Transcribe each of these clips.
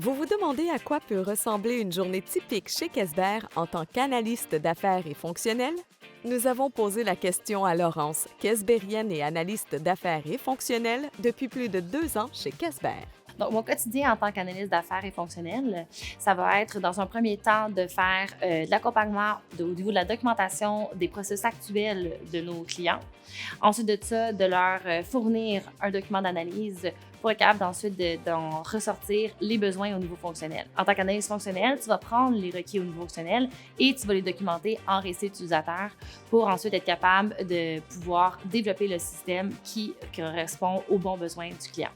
Vous vous demandez à quoi peut ressembler une journée typique chez Kesber en tant qu'analyste d'affaires et fonctionnel? Nous avons posé la question à Laurence, Kesberienne et analyste d'affaires et fonctionnelle depuis plus de 2 ans chez Kesber. Donc, mon quotidien en tant qu'analyste d'affaires et fonctionnel, ça va être dans un premier temps de faire de l'accompagnement au niveau de la documentation des processus actuels de nos clients. Ensuite de ça, de leur fournir un document d'analyse pour être capable d'en ressortir les besoins au niveau fonctionnel. En tant qu'analyste fonctionnelle, tu vas prendre les requis au niveau fonctionnel et tu vas les documenter en récit utilisateur pour ensuite être capable de pouvoir développer le système qui correspond aux bons besoins du client.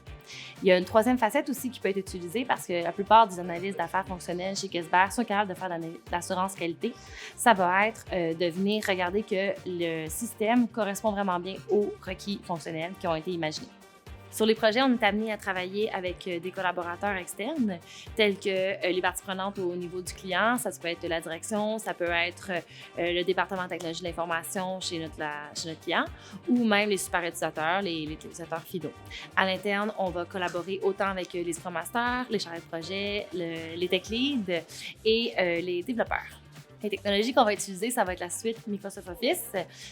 Il y a une troisième facette aussi qui peut être utilisée parce que la plupart des analystes d'affaires fonctionnelles chez Kesber sont capables de faire de l'assurance qualité. Ça va être de venir regarder que le système correspond vraiment bien aux requis fonctionnels qui ont été imaginés. Sur les projets, on est amené à travailler avec des collaborateurs externes, tels que les parties prenantes au niveau du client. Ça peut être la direction, ça peut être le département de technologie de l'information chez notre client, ou même les super utilisateurs, les utilisateurs finaux. À l'interne, on va collaborer autant avec les Scrum Masters, les chargés de projet, les tech leads et les développeurs. Les technologies qu'on va utiliser, ça va être la suite Microsoft Office.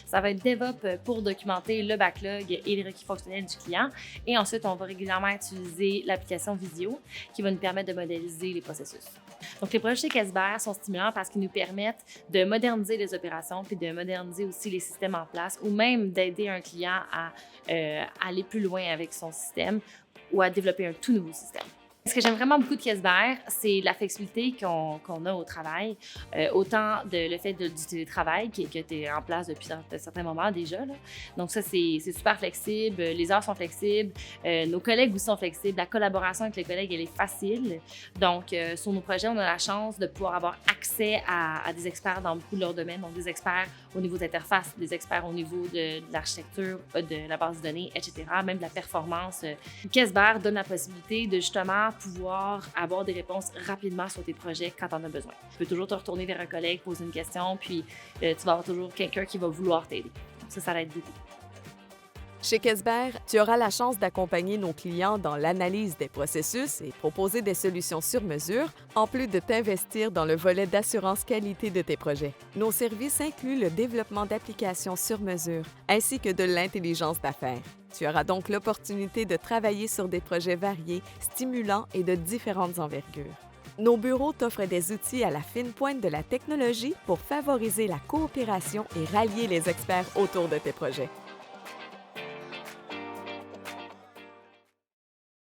Ça va être DevOps pour documenter le backlog et les requis fonctionnels du client. Et ensuite, on va régulièrement utiliser l'application Visio qui va nous permettre de modéliser les processus. Donc, les projets chez Kesber sont stimulants parce qu'ils nous permettent de moderniser les opérations puis de moderniser aussi les systèmes en place ou même d'aider un client à aller plus loin avec son système ou à développer un tout nouveau système. Ce que j'aime vraiment beaucoup de Kesber, c'est la flexibilité qu'on a au travail, autant le fait du télétravail qui est en place depuis un certain moment déjà. Là. Donc ça, c'est super flexible, les heures sont flexibles, nos collègues aussi sont flexibles, la collaboration avec les collègues, elle est facile. Donc sur nos projets, on a la chance de pouvoir avoir accès à des experts dans beaucoup de leurs domaines, donc des experts au niveau de l'interface, des experts au niveau de l'architecture, de la base de données, etc., même de la performance. Kesber donne la possibilité de justement pouvoir avoir des réponses rapidement sur tes projets quand tu en as besoin. Tu peux toujours te retourner vers un collègue, poser une question, puis tu vas avoir toujours quelqu'un qui va vouloir t'aider. Ça l'aide beaucoup. Chez Kesber, tu auras la chance d'accompagner nos clients dans l'analyse des processus et proposer des solutions sur mesure, en plus de t'investir dans le volet d'assurance qualité de tes projets. Nos services incluent le développement d'applications sur mesure, ainsi que de l'intelligence d'affaires. Tu auras donc l'opportunité de travailler sur des projets variés, stimulants et de différentes envergures. Nos bureaux t'offrent des outils à la fine pointe de la technologie pour favoriser la coopération et rallier les experts autour de tes projets.